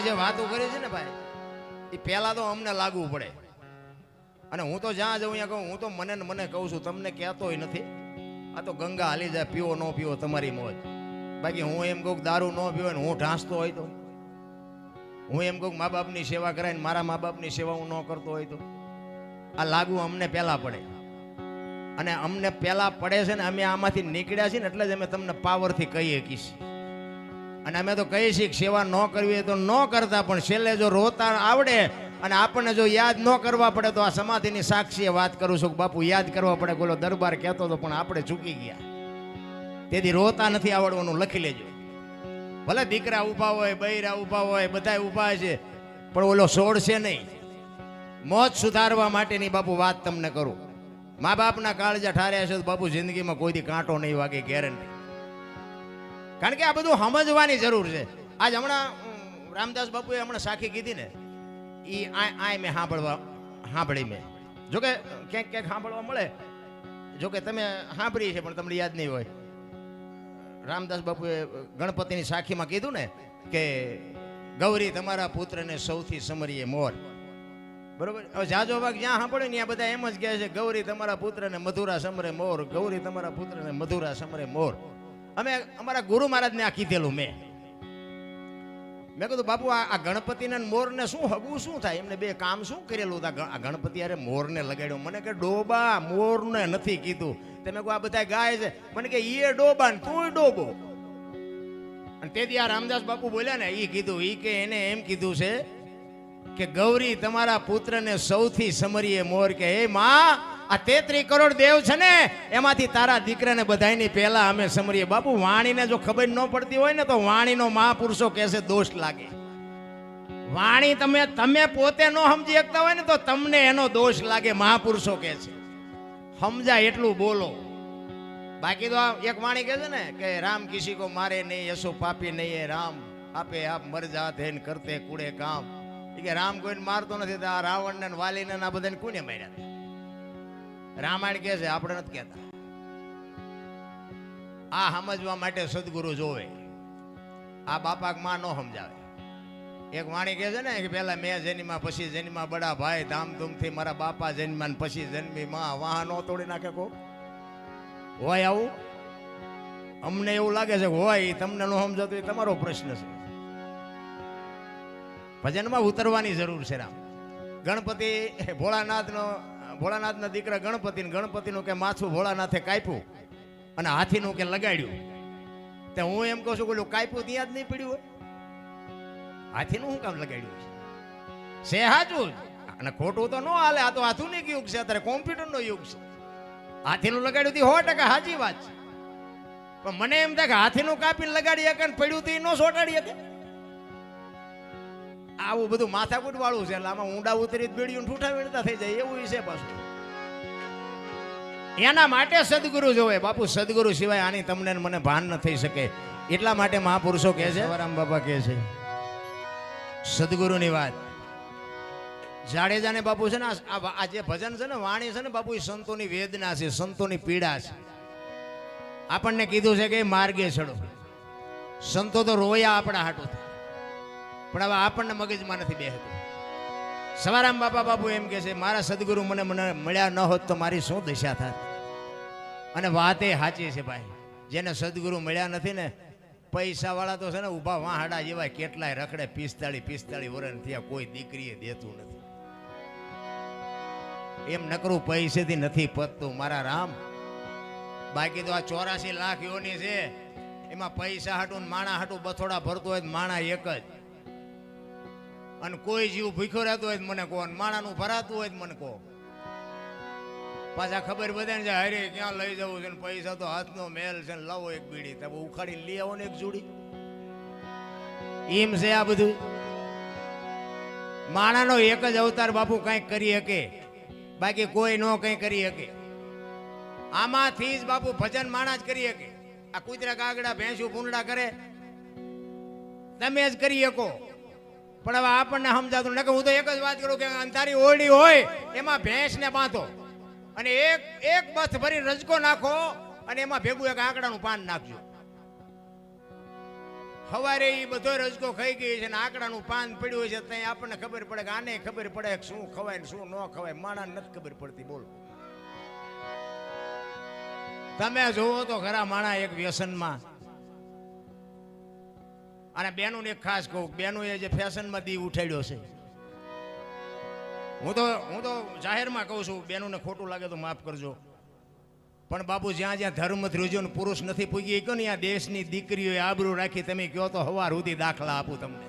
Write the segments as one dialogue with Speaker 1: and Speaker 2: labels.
Speaker 1: જે વાતો કરી છે ને ભાઈ, એ પહેલા તો અમને લાગવું પડે. અને હું તો જ્યાં જઉં ત્યાં કહું, હું તો મને કહું છું, તમને કહેતોય નથી. આ તો ગંગા હાલી જાય, પીવો ન પીવો તમારી મોજ. બાકી હું એમ કહું દારૂ ન પીવો ને હું ઢાંસતો હોય તો, હું એમ કહું મા બાપની સેવા કરાય ને મારા મા બાપની સેવા હું ન કરતો હોય તો, આ લાગુ અમને પહેલા પડે. અને અમને પહેલા પડે છે ને, અમે આમાંથી નીકળ્યા છીએ ને એટલે જ અમે તમને પાવરથી કહીએ કીશ. અને અમે તો કહીએ છીએ કે સેવા ન કરવી હોય તો ન કરતા, પણ છેલ્લે જો રોતા આવડે અને આપણને જો યાદ ન કરવા પડે તો આ સમાધિની સાક્ષીએ વાત કરું છું કે બાપુ યાદ કરવા પડે. બોલો દરબાર કહેતો હતો પણ આપણે ચૂકી ગયા. તેથી રોતા નથી આવડવાનું લખી લેજો. ભલે દીકરા ઊભા હોય, બૈરા ઊભા હોય, બધા ઊભા છે, પણ ઓલો છોડશે નહીં. મોત સુધારવા માટેની બાપુ વાત તમને કરું. મા બાપના કાળજા ઠાર્યા છે તો બાપુ જિંદગીમાં કોઈ દી કાંટો નહીં વાગે, ગેરંટી. કારણ કે આ બધું સમજવાની જરૂર છે. આજ હમણાં રામદાસ બાપુએ હમણાં સાખી કીધી ને, એ આ મેં સાંભળી મેં. જોકે ક્યાંક ક્યાંક સાંભળવા મળે, જોકે તમે સાંભળી છે પણ તમને યાદ નહીં હોય. રામદાસ બાપુએ ગણપતિની સાખીમાં કીધું ને કે ગૌરી તમારા પુત્રને સૌથી સમરીએ મોર. બરોબર. હવે જાજો ભાગ જ્યાં સાંભળે ને ત્યાં બધા એમ જ કહે છે ગૌરી તમારા પુત્રને મધુરા સમરે મોર, ગૌરી તમારા પુત્રને મધુરા સમરે મોર. અમે અમારા ગુરુ મહારાજને આ કીધેલું મેં કીધું બાપુ આ ગણપતિને મોરને શું હગવું શું થાય, એમને બે કામ શું કરેલું હતું? આ ગણપતિ અરે મોરને લગાડ્યો. મને કે ડોબા, મોરને નથી કીધું. તમે કહો આ બધા ગાય છે, મને કે એ ડોબા ને તું ડોબો. અને તેથી આ રામદાસ બાપુ બોલ્યા ને, એ કીધું, એ કે એને એમ કીધું છે કે ગૌરી તમારા પુત્રને સૌથી સમરીએ મોર. કે હે માં, આ 33 કરોડ દેવ છે ને, એમાંથી તારા દીકરાને બધાયની પહેલા અમે સમરીએ. બાપુ વાણીને જો ખબર ન પડતી હોય ને તો વાણીનો મહાપુરુષો કહેશે દોષ લાગે. વાણી તમે પોતે ન સમજી શકતા હોય ને તો તમને એનો દોષ લાગે, મહાપુરુષો કહે છે. સમજાય એટલું બોલો. બાકી તો એક વાણી કહે છે ને કે રામ કિસી કો મારે નહીં, યશો પાપી નહીં, રામ આપે આપ મર જાત હે કરતે કુડે કામ. કે રામ કોઈને મારતો નથી, તો આ રાવણ ને વાલી ને આ બધાને કોને માર્યા? રામાયણ કે છે, આપણે નથી કહેતા. આ સમજવા માટે સદગુરુ જોવે. આ બાપા માં ન સમજાવે. એક વાણી કહે છે ને કે પેલા મેં જન્મા પછી જન્મા બડા ભાઈ, ધામધૂમથી મારા બાપા જન્મા ને પછી જન્મી માં. વાહ નો તોડી નાખે કો હોય આવું? અમને એવું લાગે છે કે હોય, તમને ન સમજાતું એ તમારો પ્રશ્ન છે. ભજનમાં ઉતરવાની જરૂર છે. રામ ગણપતિ ભોળાનાથના દીકરા ગણપતિનું કે માથું ભોળાનાથે કાપ્યું અને હાથીનું કે લગાડ્યું. તે હું એમ કહું છું કે કાપ્યું ત્યાં જ નહીં પડ્યું હોય, હાથીનું શું કામ લગાડ્યું છે? સાચું અને ખોટું તો ન હાલે. આ તો આધુનિક યુગ છે, અત્યારે કોમ્પ્યુટરનો યુગ છે. હાથીનું લગાડ્યું હતી 100% સાચી વાત છે, પણ મને એમ થાય કે હાથીનું કાપીને લગાડી શકે ને પડ્યું હતું એ ન સોટાડી શકે. આવું બધું માથાકૂટ વાળું છે. એટલે આમાં ઊંડા ઉતરી બેડિયું ઠૂઠા વેડતા થઈ જાય એવું છે પાછું. એના માટે સદગુરુ જોવે બાપુ. સદગુરુ સિવાય આની તમને મને ભાન ન થઈ શકે. એટલા માટે મહાપુરુષો કહે છે, રામ બાપા કહે છે સદગુરુની વાત. જાડેજાને બાપુ છે ને આ જે ભજન છે ને, વાણી છે ને બાપુ, એ સંતોની વેદના છે, સંતોની પીડા છે. આપણને કીધું છે કે માર્ગે ચડો. સંતો તો રોયા આપણા હાટું, પણ હવે આપણને મગજમાં નથી બેસતું. સવારામ બાપુ એમ કે છે મારા સદગુરુ મને મળ્યા ન હોત તો મારી શું દશા થાત. અને વાત એ સાચી છે ભાઈ. જેને સદગુરુ મળ્યા નથી ને, પૈસા વાળા તો છે ને ઊભા વાહાડા જેવા કેટલાય રખડે. 45 વર્ષ થયા, કોઈ દીકરીએ દેતું નથી. એમ નકરું પૈસેથી નથી પતતું મારા રામ. બાકી તો આ 84 લાખ યોની છે, એમાં પૈસા હાટું માણા હાટું બથોડા ભરતો હોય માણા એક જ. અને કોઈ જીવ ભૂખ્યો રહેતો હોય મને કહો, માણાનું ભરાતું હોય મને કહો. પાછા ખબર બધાને છે હરે ક્યાં લઈ જવું છે, પૈસા તો હાથનો મેલ છે, લાવો એક બીડી, તમે ઉખાડી લઈ આવો ને એક જોડી. એમ છે આ બધું. માણાનો એક જ અવતાર બાપુ કંઈક કરી શકે, બાકી કોઈ નો કંઈ કરી શકે. આમાંથી જ બાપુ ભજન માણા જ કરી શકે. આ કૂતરા કાગડા ભેંસું ભૂંડા કરે તમે જ કરી શકો, પણ હવે આપણને સમજાતું ન. હું તો એક જ વાત કરું કે અંધારી ઓરડી હોય એમાં ભેંસને બાંધો અને એક બથ ભરી રજકો નાખો અને એમાં ભેગું એક આંકડાનું પાન નાખજો. સવારે એ બધો રજકો ખાઈ ગઈ છે ને આંકડાનું પાન પડ્યું હોય છે ત્યાં આપણને ખબર પડે કે આને ખબર પડે કે શું ખવાય ને શું ન ખવાય. માણસ નથી ખબર પડતી. બોલો તમે જોવો તો ખરા માણા એક વ્યસનમાં. અને બેનું એક ખાસ કહું, બેનું એ જે ફેશનમાં દી ઉઠાડ્યો છે, હું તો જાહેરમાં કહું છું, બેનોને ખોટું લાગે તો માફ કરજો, પણ બાપુ જ્યાં જ્યાં ધર્મ ધ્રુજ્યો ને પુરુષ નથી પૂગી ગયો ને આ દેશની દીકરીઓએ આબરૂ રાખી. તમે કહો તો હવાર સુધી દાખલા આપું તમને.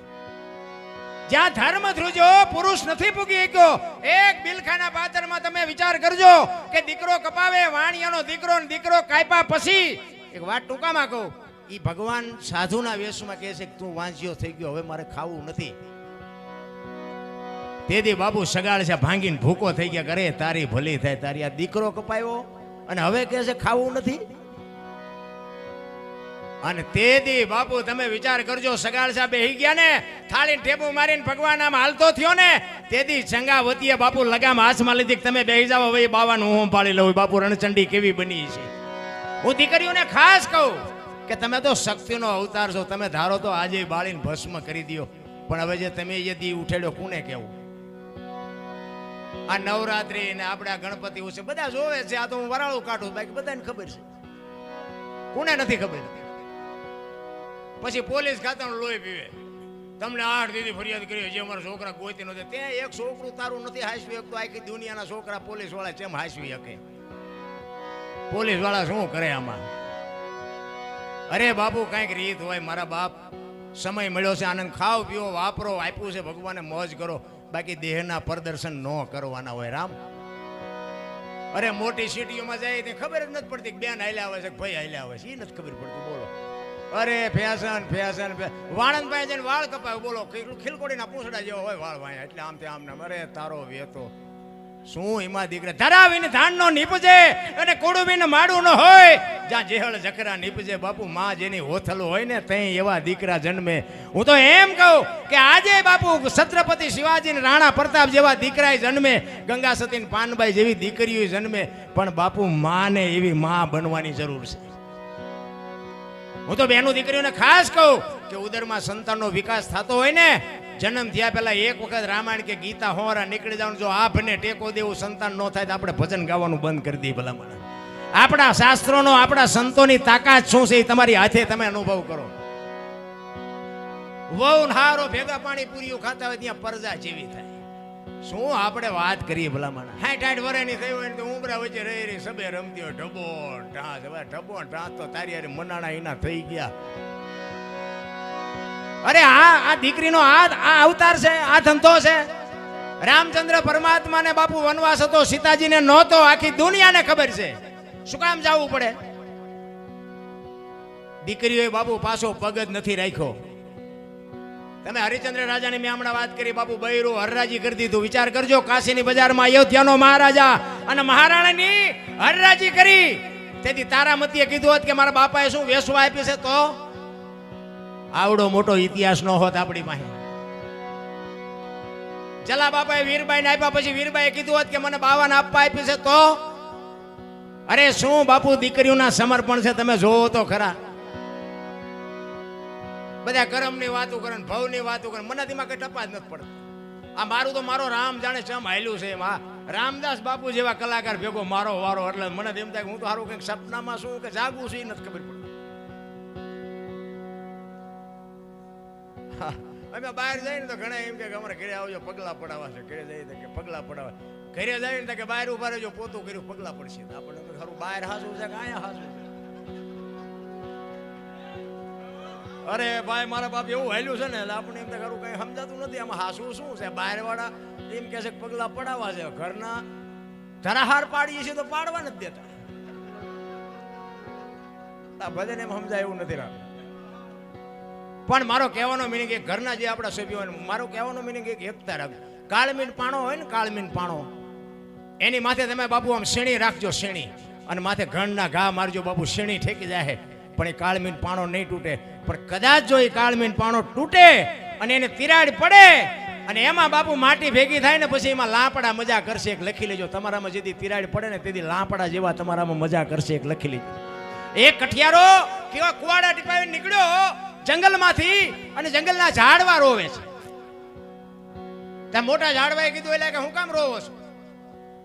Speaker 1: જ્યાં ધર્મ ધ્રુજ્યો પુરુષ નથી પૂગી ગયો, એક બિલખાના પાત્રમાં તમે વિચાર કરજો કે દીકરો કપાવે વાણિયાનો દીકરો ને દીકરો કાપ્યા પછી, એક વાત ટૂંકામાં કહું, ઈ ભગવાન સાધુના વેશમાં કહે છે કે તું વાંચ્યો થઈ ગયો, હવે મારે ખાવું નથી. તેથી બાપુ સગાડ છે ભાંગીને ભૂકો થઈ ગયા, કરે તારી ભલી થાય, તારી આ દીકરો કપાયો અને હવે કહે છે ખાવું નથી. અને તેથી બાપુ તમે વિચાર કરજો, સગાડ સાહેબ બેહી ગયા ને થાળીને ટેબુ મારીને ભગવાન આમ હાલતો થયો ને, તેથી સંગાવતીએ બાપુ લગામ હાથમાં લીધી, તમે બેહી જાવ હવે બાવાનું હું પાડી લઉં. બાપુ રણચંડી કેવી બની છે. હું દીકરીઓને ખાસ કહું કે તમે તો શક્તિનો અવતાર છો, તમે ધારો તો આજે બાળીને ભસ્મ કરી દો, પણ હવે જે તમે જે દી ઉઠેડ્યો કોને કેવું. આ નવરાત્રી ને આપણા ગણપતિ છે બધા જોવે છે, આ તો હું વરાળું કાઢું, બાકી બધાને ખબર છે, કોને નથી ખબર. પછી પોલીસ ખાતાનું લોહી પીવે, તમને 8 દીદી ફરિયાદ કરી જે અમારા છોકરા ગોતી નથી, ત્યાં એક છોકરું તારું નથી હાંસવી શકતો, આખી દુનિયાના છોકરા પોલીસ વાળા કેમ હાંસવી શકે. પોલીસ વાળા શું કરે આમાં. અરે બાપુ કઈક રીત હોય. મારા બાપ સમય મળ્યો છે, આનંદ ખાઓ પીઓ વાપરો, આપ્યું છે ભગવાને, મોજ કરો, બાકી દેહના પ્રદર્શન ન કરવાના હોય. રામ અરે મોટી સિટીઓમાં જાય તે ખબર જ નથી પડતી બેન હાલ્યા આવે છે કે ભાઈ હાલ્યા આવે છે, એ નથી ખબર પડતી. બોલો અરે ફેશન ફેશન વાણંદભાઈ જઈને વાળ કપાય, બોલો ખીલકોડીના પૂંછડા જેવો હોય વાળ વાયા, એટલે આમ તે આમ નામ. અરે તારો વેતો શું એમાં દીકરા ધરાવીને ધાન નો નીપજે અને કોડુબીને માડું ન હોય. જ્યાં જેહળ જકરા નીપજે બાપુ, માં જેની હોથલું હોય ને ત્યાં એવા દીકરા જન્મે. હું તો એમ કહું કે આજે બાપુ છત્રપતિ શિવાજી ને રાણા પ્રતાપ જેવા દીકરા જન્મે, ગંગા સતી ને પાનબાઈ જેવી દીકરીઓ જન્મે, પણ બાપુ માને એવી માં બનવાની જરૂર છે. હું તો બેનું દીકરીઓને ખાસ કહું કે ઉદરમાં સંતાનનો વિકાસ થતો હોય ને, જન્મ થયા પહેલા એક વખત રામાયણ કે ગીતા હોરા નીકળી જવાનું. જો આપને ટેકો દેવું સંતાન ન થાય તો આપણે ભજન ગાવાનું બંધ કરી દઈએ. ભલામણ આપણા શાસ્ત્રોનો, આપણા સંતોની તાકાત શું છે એ તમારી હાથે તમે અનુભવ કરો. વહુ હારો ભેગા પાણી પૂરીઓ ખાતા હોય ત્યાં પરજા જેવી થાય. શું આપણે વાત કરીએ ભલામણ. 60 વર્ષની થઈ હોય ને તો ઉમરા વચ્ચે રહી સબે રમતી હોય ઢબો ઢાંસ. હવે ઢબો ઢાંસ તો તારી હારે મનાણા એના થઈ ગયા. અરે આ દીકરીનો આ અવતાર છે, આ ધંધો છે. રામચંદ્ર પરમાત્માને બાપુ વનવાસ હતો, સીતાજીને નહોતો, આખી દુનિયાને ખબર છે. શું કામ જવું પડે? દીકરીઓએ બાપુ પાછો પગ જ નથી રાખ્યો. તમે હરિચંદ્ર રાજાની મેં હમણાં વાત કરી, બાપુ બૈરું હરરાજી કરી દીધું. વિચાર કરજો, કાશીની બજારમાં અયોધ્યાનો મહારાજા અને મહારાણીની હરરાજી કરી. તેથી તારામતીએ કીધું હોત કે મારા બાપાએ શું વેસવા આપ્યું છે તો આવડો મોટો ઇતિહાસ ન હોત આપણી પાસે. જલા બાપાએ વીરબાઈને આપ્યા પછી વીરબાઈએ કીધું હોત કે મને બાવાને આપવા આપ્યું છે તો. અરે શું બાપુ દીકરીઓના સમર્પણ છે, તમે જોવો તો ખરા. બધા કર્મની વાતો કરે, ભવની વાતો કરે, મને તેમાં કઈ ટપા જ નથી પડતો. આ મારું તો મારો રામ જાણે ચમ હાલ્યું છે એમાં. રામદાસ બાપુ જેવા કલાકાર ભેગો મારો વારો, એટલે મને એમ થાય હું તો સારું કંઈક સપનામાં શું કે જાગું છું એ નથી ખબર પડતી. અમે બહાર જઈએ ને તો ઘણા એમ કે અમારે ઘરે આવજો પગલા પડાવવા છે. ઘરે જઈએ કે પગલા પડાવવા, ઘરે જઈએ ને કે બહાર ઉભા રહેજો પોતું કર્યું પગલા પડશે. આપણે ખરું બહાર હાસું છે કે અહીંયા હાસું છે. અરે ભાઈ મારા બાપ એવું હાલ્યું છે ને એટલે આપણે એમ ખરું કઈ સમજાતું નથી આમાં હાસું શું છે. બહાર વાળા એમ કે છે પગલા પડાવવા છે, ઘરના ધરાહાર પાડીએ છીએ તો પાડવા નથી દેતા. ભજન એમ સમજાય એવું નથી રાખતું. પણ મારો કહેવાનો મિનિંગ એક ઘરના જે આપણા સભ્યો હોય, મારો કહેવાનો મિનિંગ એક એકતા રાખજો. કાળમીન પાણો હોય ને, કાળમીન પાણો, એની માથે તમે બાપુ આમ શેણી રાખજો, શેણી, અને માથે ઘણના ઘા મારજો બાપુ, શેણી ઠેકી જાય. પણ એ કાળમીન પાણો નહીં તૂટે. પણ કદાચ જો એ કાળમીન પાણો તૂટે અને એને તિરાડ પડે અને એમાં બાપુ માટી ભેગી થાય ને પછી એમાં લાપડા મજા કરશે. એક લખી લેજો, તમારામાં જેથી તિરાડ પડે ને તેથી લાપડા જેવા તમારામાં મજા કરશે. એક લખી લેજો. એક કઠિયારો કેવા કુવાડા ટીપાવી નીકળ્યો, જંગલમાંથી અને જંગલના ઝાડવા રોવે છે. ત્યાં મોટા ઝાડવાએ કીધું એટલે કે હું કામ રોવો છો?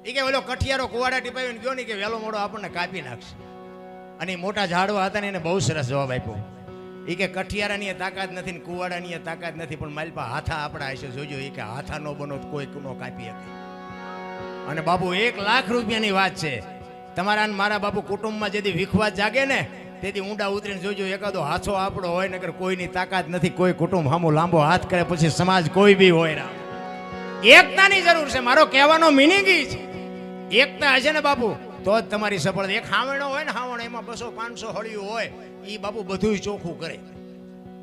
Speaker 1: એ કે ઓલો કઠિયારો કુવાડા ટીપાવીને ગયો ને કે વેલો મોડો આપણને કાપી નાખશે. અને મોટા ઝાડવા હતા ને એને બહુ સરસ જવાબ આપ્યો. એ કે કઠિયારાની તાકાત નથી ને કુવાડાની તાકાત નથી, પણ મારી પાસે હાથા આપણા હશે, જોજો. એ કે હાથા નો બનો કોઈ નો કાપી શકે. અને બાપુ 1 લાખ રૂપિયાની વાત છે. તમારા મારા બાપુ કુટુંબમાં જેથી વિખવાદ જાગે ને તેથી ઊંડા ઉતરીને જોજો, એકાદો હાથો આપણો હોય નકર કોઈની તાકાત નથી. કોઈ કુટુંબ સામો લાંબો હાથ કરે પછી સમાજ કોઈ બી હોય રામ. એકતાની જરૂર છે. મારો કહેવાનો મિનિંગ ઈ છે, એકતા હશે ને બાપુ તો જ તમારી સફળતા. એક હાવણો હોય ને, હાવણ એમાં 200-500 હળિયું હોય, એ બાપુ બધું ચોખ્ખું કરે.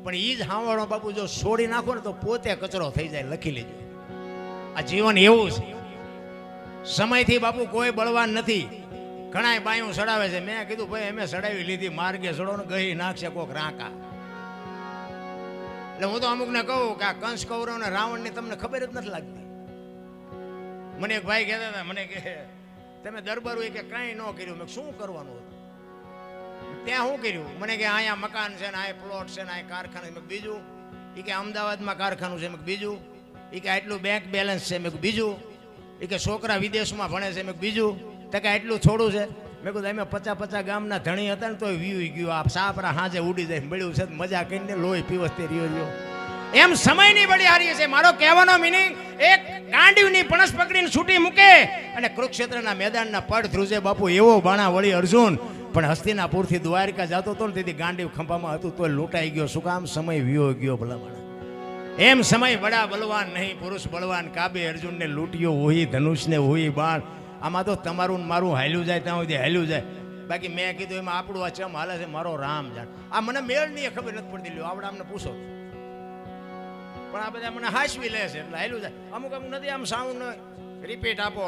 Speaker 1: પણ એ જ હાવણો બાપુ જો છોડી નાખો ને તો પોતે કચરો થઈ જાય. લખી લેજો, આ જીવન એવું છે. સમયથી બાપુ કોઈ બળવાન નથી. ઘણા બાયું સડાવે છે. મેં કીધું ભાઈ અમે સડાવી લીધી, માર્ગે સડો ને ગઈ નાખશે કોક રાંકા. એટલે હું તો અમુકને કહું કે આ કંસ કૌરવ ને રાવણ ની તમને ખબર જ નથી લાગતી. મને એક ભાઈ કહેતા હતા, મને કે તમે દરબારું કે કાંઈ ન કર્યું. મેં શું કરવાનું હતું ત્યાં? શું કર્યું? મને કે અહીંયા મકાન છે ને આ પ્લોટ છે ને આ કારખાનું. મેં બીજું? એ કે અમદાવાદમાં કારખાનું છે. મેં બીજું? એ કે આટલું બેંક બેલેન્સ છે. મેં બીજું? એ કે છોકરા વિદેશમાં ભણે છે. મેં બીજું? તો કે આટલું થોડું છે. મેં કીધું અમે 50 ગામના ધણી હતા ને તો વીવી ગયું. આ સાપરા હાજે ઉડી જાય મળ્યું છે, મજા કરીને લોહી પીવસ્તે રહ્યો. એમ સમયની બળી હારી છે. મારો કહેવાનો મિનિંગ, એક ગાંડીવની પણસ પકડીને છૂટી મૂકે અને કુરુક્ષેત્રના મેદાનના પડ ધ્રુજે બાપુ એવો બાણા વળી અર્જુન. પણ હસ્તિનાપુરથી દ્વારકા જતો હતો ને તેથી ગાંડીવ ખંભામાં હતું તો લૂંટાઈ ગયો. શું કામ? સમય વિયો ગયો ભલામણ. એમ સમય બડા બલવાન નહીં, પુરુષ બળવાન કાબે. અર્જુનને લૂંટ્યો હોય ધનુષને હોય બાણ. આમાં તો તમારું મારું હાલ્યું જાય ત્યાં સુધી હાલ્યું જાય. બાકી મેં કીધું એમાં આપણું આ ચમ હાલે છે મારો રામ જાણ. આ મને મેળ નહીં ખબર નથી પડતી. લ્યો આવડે અમને પૂછો, પણ આ બધા મને હાસવી લે છે એટલે હાલ્યું જાય. અમુક નથી આમ સાઉન્ડ રિપીટ આપો,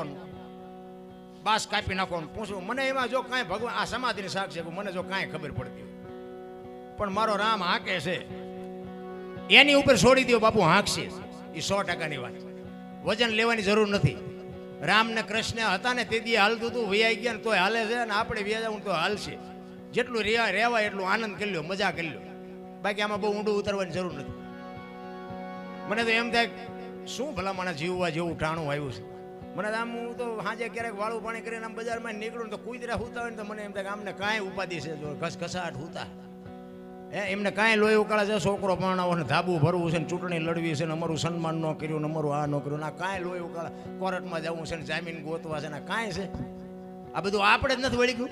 Speaker 1: બાસ કાપી નાખો, પૂછવું. મને એમાં જો કાંઈ ભગવાન આ સમાધિની સાક્ષી છે, મને જો કાંઈ ખબર પડતી હોય, પણ મારો રામ હાકે છે એની ઉપર છોડી દો બાપુ, હાંકશે. એ 100%ની વાત. વજન લેવાની જરૂર નથી. રામ ને કૃષ્ણ હતા ને તે દી હાલતું હતું, વૈયા ગયા ને તોય હાલે છે, અને આપણે વ્યા જાવ તો હાલશે. જેટલું રહેવાય એટલું આનંદ કરી લો, મજા કરી લો. બાકી આમાં બહુ ઊંડું ઉતરવાની જરૂર નથી. મને તો એમ થાય શું ભલા મને જીવવા જેવું ટાણું આવ્યું છે. મને આમ હું તો સાંજે ક્યારેક વાળું પાણી કરીને આમ બજારમાં નીકળું તો કુતરા હુતા હોય ને તો મને એમ થાય કે આમને કાંઈ ઉપાધિ છે, જો ઘસઘસાટ હુતા એમને કાંઈ લોહી ઉકાળે છે, છોકરો પરણાવો ને ધાબુ ભરવું છે ને ચૂંટણી લડવી છે ને અમારું સન્માન ન કર્યું ને અમારું આ ન કર્યું ના કાંઈ લોહી ઉકાળે, કોર્ટમાં જવું છે ને જામીન ગોતવા છે ને કાંઈ છે. આ બધું આપણે જ નથી વળી ગયું.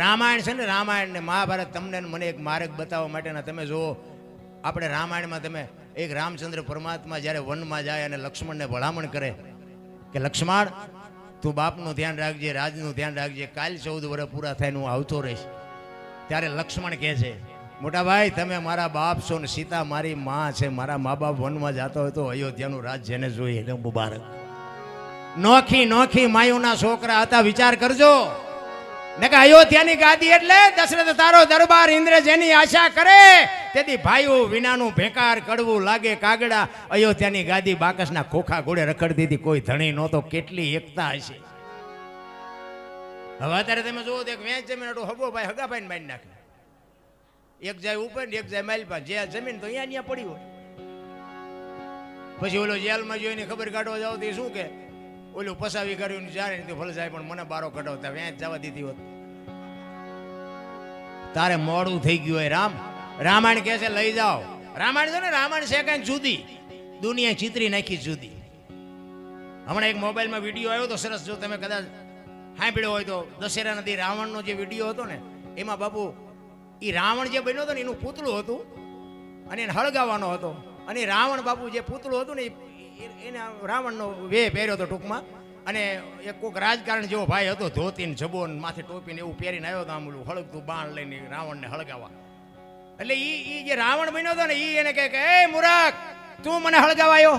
Speaker 1: રામાયણ છે ને, રામાયણ ને મહાભારત તમને મને એક માર્ગ બતાવવા માટેના. તમે જુઓ આપણે રામાયણમાં તમે એક રામચંદ્ર પરમાત્મા જ્યારે વનમાં જાય અને લક્ષ્મણને ભલામણ કરે કે લક્ષ્મણ તું બાપનું ધ્યાન રાખજે, રાજનું ધ્યાન રાખજે, કાલ 14 વર્ષ પૂરા થાય હું આવતો રહીશ. ત્યારે લક્ષ્મણ કહે છે મોટા ભાઈ તમે મારા બાપ છો ને સીતા મારી માં છે, મારા મા બાપ વનમાં જતા હોય તો અયોધ્યાનું રાજ જેને જોઈએ એટલે મુબારક. નોખી નોખી માયુના છોકરા હતા, વિચાર કરજો ને કે અયોધ્યાની ગાદી એટલે દશરથ તારો દરબાર ઇન્દ્ર જેની આશા કરે તેથી ભાઈઓ વિનાનું ભેકાર કડવું લાગે કાગડા. અયોધ્યાની ગાદી બાકસના ખોખા ઘોડે રખડતી હતી, કોઈ ધણી નહોતો. કેટલી એકતા હશે. હવે અત્યારે તમે જુઓ તો એક વેચ જમીન હગો ભાઈ હગા ભાઈ મારી નાખે, એક જાય ઉપર ને એક જાય માઇલ પાસે, જે જમીન તો અહીંયા પડી હોય. પછી ઓલો જેલમાં જોઈને ખબર કાઢવા જાવ તો શું કે ઓલું પસાવી કર્યું જાણે તો ભલે જાય પણ મને બારો કઢાવતા વેચ જવા દીધી હોત. તારે મોડું થઈ ગયું હોય. રામાયણ કહે છે લઈ જાઓ. રામાયણ છે ને, રામાયણ છે કઈ જુદી, દુનિયા ચિત્રી નાખી જુદી. હમણાં એક મોબાઈલમાં વિડીયો આવ્યો તો સરસ, જો તમે કદાચ સાંભળ્યો હોય તો દશેરા નદી રાવણનો જે વિડીયો હતો ને એમાં બાપુ એ રાવણ જે બન્યો હતો ને એનું પૂતળું હતું અને એને હળગાવવાનો હતો. અને રાવણ બાપુ જે પૂતળું હતું ને એને રાવણનો વે પહેર્યો હતો ટૂંકમાં. અને એક કોઈક રાજકારણ જેવો ભાઈ હતો, ધોતીને જબોન માથે ટોપીને એવું પહેરીને આવ્યો હતો, આમ ઓલું હળગતું બાણ લઈને રાવણને હળગાવવા. એટલે ઈ જે રાવણ બન્યો હતો ને ઈ એને કહે કે એ મૂરખ તું મને હળગાવાયો,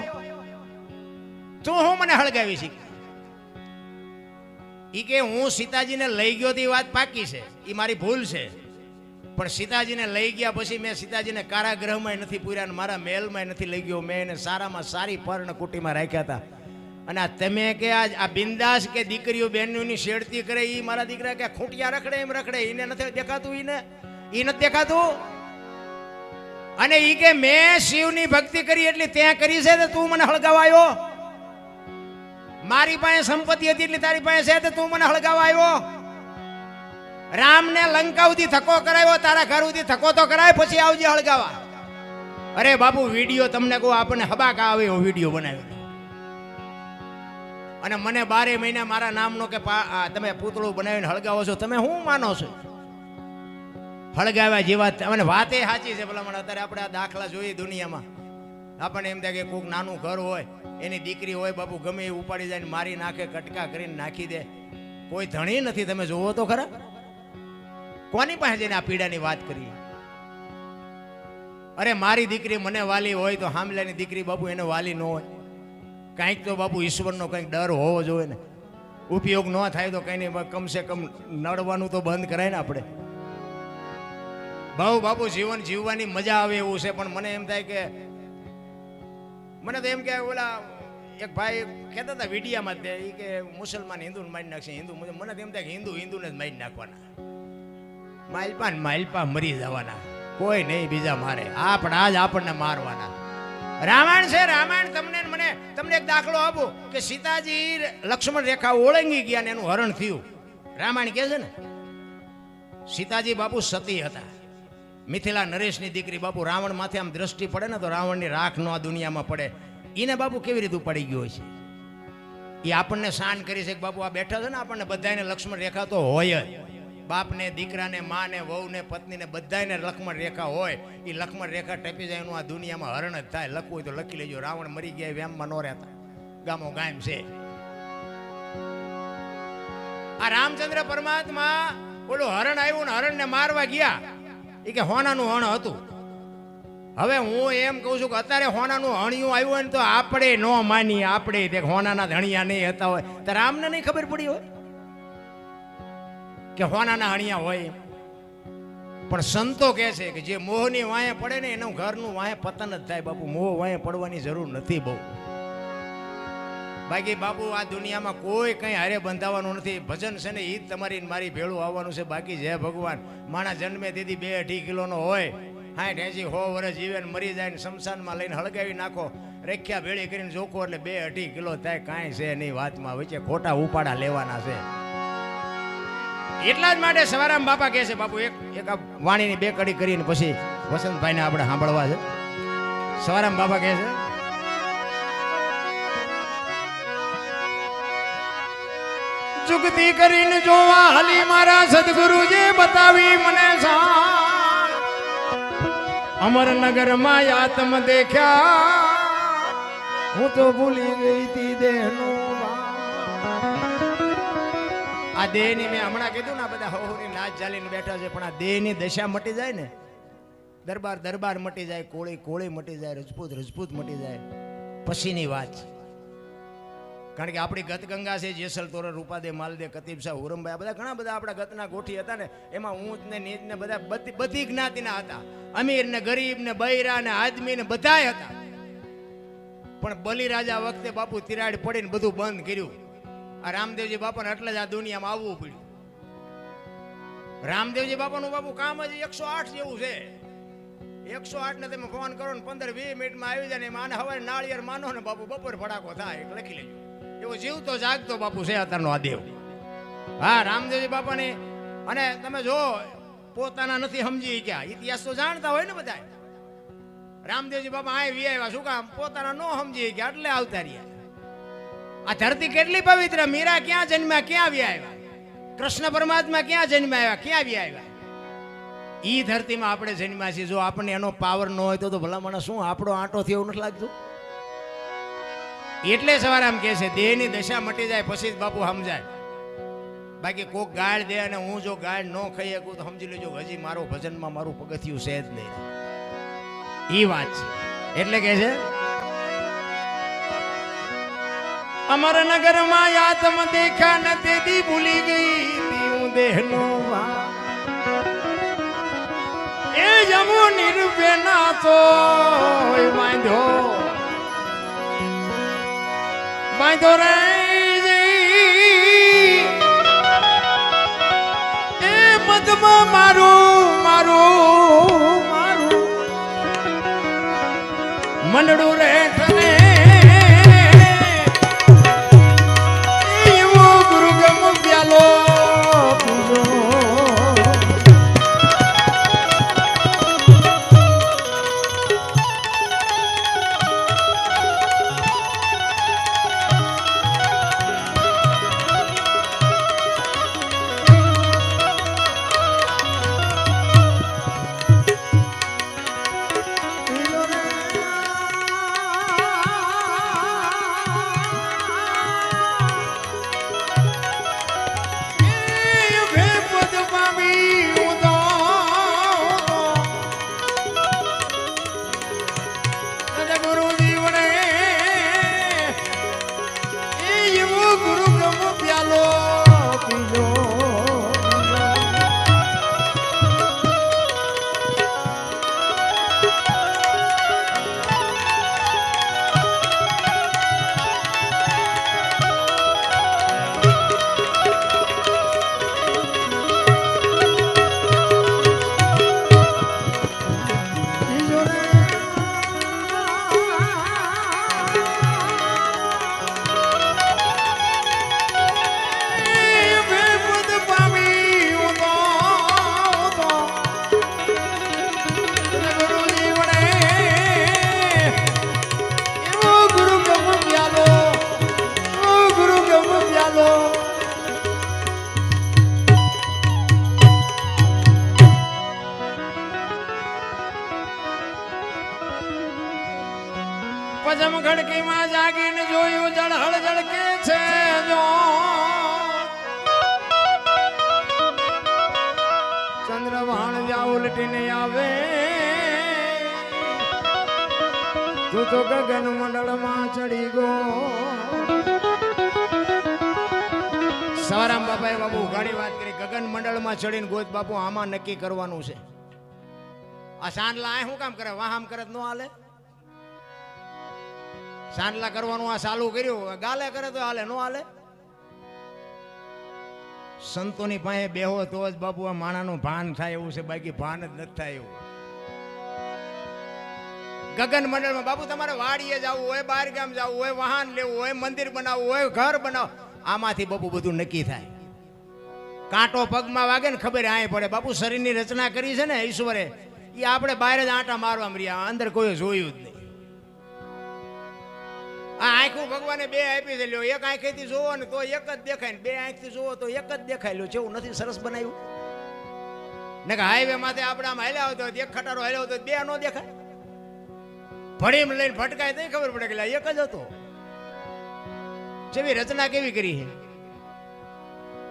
Speaker 1: તું હું મને હળગાવી શીખ. ઈ કે હું સીતાજીને લઈ ગયો તો એ વાત પાકી છે, એ મારી ભૂલ છે. પણ સીતાજીને લઈ ગયા પછી મેં સીતાજીને કારાગૃહમાં નથી પૂર્યા, મારા મહેલમાં નથી લઈ ગયો. મેં એને સારામાં સારી પર્ણકુટીમાં રાખ્યા હતા. અને આ તમે કે આ બિંદાસ કે દીકરીઓ બહેનોની શેડતી કરે એ મારા દીકરા કે ખૂંટિયા રખડે એમ રખડે, એને નથી દેખાતું, એને એ નથી દેખાતું. અને ઈ કે મેં શિવની ભક્તિ કરી એટલે ત્યાં કરી છે તો તું મને હળગાવા આવ્યો. મારી પાસે સંપત્તિ હતી એટલે તારી પાસે છે તો તું મને હળગાવા આવ્યો. રામને લંકા સુધી થકો કરાવ્યો, તારા ઘર સુધી થકો તો કરાય, પછી આવજે હળગાવા. અરે બાપુ વિડીયો તમને કહું, આપણને હબાકા આવે એવો વિડીયો બનાવ્યો. અને મને 12 મહિના મારા નામનો કે તમે પૂતળું બનાવીને હળગાવો છો, તમે શું માનો છો? હળગાવ્યા જેવા. અને વાતે સાચી છે. ભલા મને અત્યારે આપણે આ દાખલા જોઈએ દુનિયામાં, આપણને એમ થાય કે કોઈક નાનું ઘર હોય, એની દીકરી હોય, બાપુ ગમે એ ઉપાડી જાય મારી નાખે, કટકા કરીને નાખી દે, કોઈ ધણી નથી. તમે જોવો તો ખરા, કોની પાસે જઈને આ પીડાની વાત કરીએ? અરે મારી દીકરી મને વાલી હોય તો હામલાની દીકરી બાપુ એને વાલી ન હોય. કાંઈક તો બાપુ ઈશ્વરનો કંઈક ડર હોવો જોઈએ ને. ઉપયોગ ન થાય તો કંઈ નહીં, કમસે કમ નડવાનું તો બંધ કરાય ને આપણે. ભાવ બાપુ જીવન જીવવાની મજા આવે એવું છે. પણ મને એમ થાય કે મને તો એમ કે ઓલા એક ભાઈ કહેતા હતા વિડીયામાં જ, એ કે મુસલમાન હિન્દુને મારી નાખશે, હિન્દુ. મને તો એમ થાય કે હિન્દુને જ મારી નાખવાના, માલપા મરી જવાના, કોઈ નહીં બીજા મારે, આપણા જ આપણને મારવાના. રામાયણ છે, રામાયણ. તમને એક દાખલો આપો કે સીતાજી લક્ષ્મણ રેખા ઓળંગી ગયા ને એનું હરણ થયું. રામાયણ કહે છે ને, સીતાજી બાપુ સતી હતા, મિથિલા નરેશની દીકરી. બાપુ રાવણ માથે આમ દ્રષ્ટિ પડે ને તો રાવણની રાખ નો આ દુનિયામાં પડે. એને બાપુ કેવી રીતે પડી ગયો છે? એ આપણને શાન કરી છે કે બાપુ આ બેઠા છે ને, આપણને બધાને લક્ષ્મણ રેખા તો હોય જ. બાપને, દીકરાને, માને, વહુને, પત્નીને બધાને લક્ષ્મણ રેખા હોય. એ લક્ષ્મણ રેખા ટપી જાય એનું આ દુનિયામાં હરણ જ થાય. લખવું હોય તો લખી લેજો. રાવણ મરી ગયા વ્યામમાં ન રહેતા, ગામો ગામ છે. આ રામચંદ્ર પરમાત્મા ઓલું હરણ આવ્યું ને હરણને મારવા ગયા, એ કે હોનાનું હણ હતું. હવે હું એમ કહું છું કે અત્યારે હોનાનું હણિયું આવ્યું હોય ને તો આપણે ન માનીએ, આપણે હોનાના ધણિયા નહીં હતા હોય તો રામને નહીં ખબર પડી હોય કે હોનાના હણિયા હોય. પણ સંતો કહે છે કે જે મોહની વાંહે પડે ને એનું ઘરનું વાંહે પતન જ થાય. બાપુ મોહ વાંહે પડવાની જરૂર નથી બહુ. બાકી બાપુ આ દુનિયામાં કોઈ કંઈ હારે બંધાવાનું નથી. ભજન છે ને એ જ તમારી મારી ભેળું આવવાનું છે. બાકી જય ભગવાન, માણા જન્મે તેથી 2-2.5 કિલોનો હોય, 60-80 વર્ષ જીવે ને મરી જાય ને શમશાનમાં લઈને હળગાવી નાખો, રેખ્યા ભેળી કરીને જોખો એટલે 2-2.5 કિલો થાય. કાંઈ છે નહીં વાતમાં, વચ્ચે ખોટા ઉપાડા લેવાના છે. એટલા જ માટે સવારામ બાપા કહે છે, બાપુ એક આ વાણીની 2 કડી કરીને પછી વસંતભાઈને આપણે સાંભળવા છે. સવારામ બાપા કહે છે, ચુકતી કરીને જોવા હલી મારા સદગુરુજી બતાવી મને શાન. અમરનગરમાં આત્મ દેખ્યા, હું તો ભૂલી ગઈ તી દેહનું. આ દેહની મેં હમણાં કીધું ને, બધા હોની નાચ ચાલીને બેઠા છે, પણ આ દેહની દશા મટી જાય ને, દરબાર મટી જાય, કોળી મટી જાય, રજપૂત મટી જાય, પછીની વાત છે. કારણ કે આપણી ગત ગંગા છે, જેસલ તોરલ, રૂપાદે, માલદે, કતીબ શાહ, હુરમભાઈ, બધા ઘણા બધા આપણા ગતના ગોઠી હતા ને. એમાં ઊંચ ને નીચ ને બધા બધી જ્ઞાતિના હતા, અમીર ને ગરીબ ને બૈરા ને આદમી ને બધાય હતા. પણ બલિરાજા વખતે બાપુ તિરાડ પડીને બધું બંધ કર્યું. આ રામદેવજી બાપાને એટલે જ આ દુનિયામાં આવવું પડ્યું. રામદેવજી બાપાનું બાપુ કામ જ 108 જેવું છે. 108 ને તમે ફોન કરો ને 15-20 મિનિટમાં આવી જાય ને. એમાં હવે નાળિયેર માનો ને બાપુ બપોર ફડાકો થાય, લખી લેજો. એવો જીવતો જાગતો બાપુ છે અત્યારનો આ દેવ. હા, રામદેવજી બાપાની. અને તમે જો પોતાના નથી સમજી ગયા, ઇતિહાસ તો જાણતા હોય ને બધા. રામદેવજી બાપા આ વી આવ્યા, શું કામ? પોતાના ન સમજી ગયા એટલે આવતા રહ્યા. આ ધરતી કેટલી પવિત્ર. મીરા ક્યાં જન્મ્યા, ક્યાં વી આવ્યા? કૃષ્ણ પરમાત્મા ક્યાં જન્મ્યા આવ્યા, ક્યાં વી આવ્યા? ઈ ધરતીમાં આપણે જન્મ્યા છીએ. જો આપણને એનો પાવર ન હોય તો ભલામણ શું આપણો આંટો થયો નથી લાગતું? એટલે સવારે આમ કહે છે, દેહની દશા મટી જાય પછી જ બાપુ સમજાય. બાકી કોક ગાળ દે અને હું જો ગાળ ન ખાઈ શકું તો સમજી લેજો હજી મારો ભજનમાં મારું પગથિયું છે જ નહીં. ઈ વાત છે. એટલે કે છે, અમરનગરમાં આત્મ દેખા ન તેથી ભૂલી ગઈ હું દેહનો એ જમુ નિર્ભે ના તો બાંધ્યો બાંધો રે એ મધમાં મારું મારું મારું મનડું રે તને એવો ગુરુગમ પ્યાલો પીજો પજમ ખડકીમાં જાગીને જોયું જળહળ જળકે છે જો ચંદ્રવાણ જા ઉલટીને આવે તું તો ગગન મંડળમાં ચડી ગો સવારામ બાપાએ બાપુ ઘણી વાત કરી ગગન મંડળમાં ચડીને ગોત બાપુ આમાં નક્કી કરવાનું છે આ સાંડલા આ શું કામ કરે વાહામ કરે ન હાલે સાંડલા કરવાનું આ ચાલુ કર્યું ગાલે કરે તો હાલે નો હાલે સંતોની પાસે બેહો તો જ બાપુ આ માણાનું ભાન થાય એવું છે બાકી ભાન જ નથી થાય એવું ગગન મંડળમાં બાપુ તમારે વાડીએ જવું હોય બહાર ગામ જવું હોય વાહન લેવું હોય મંદિર બનાવવું હોય ઘર બનાવવું આમાંથી બાપુ બધું નક્કી થાય કાંટો પગમાં વાગે ને ખબર આય પડે બાપુ શરીરની રચના કરી છે ને ઈશ્વરે એ આપણે બહાર જ આંટા મારવા મળ્યા અંદર કોઈ જોયું જ નહીં આ આંખું ભગવાને બે આપી છે લ્યો એક આંખેથી જોવો ને તો એક જ દેખાય ને બે આંખથી જોવો તો એક જ દેખાય લ્યો જેવું નથી સરસ બનાવ્યું ને કે હાઈવે માથે આપણે આમ હાલ્યા આવતો એક ખટારો હાલ્યો હતો બે નો દેખાય ભડીમ લઈને ફટકાય તો ખબર પડે કે એક જ હતો જેવી રચના કેવી કરી છે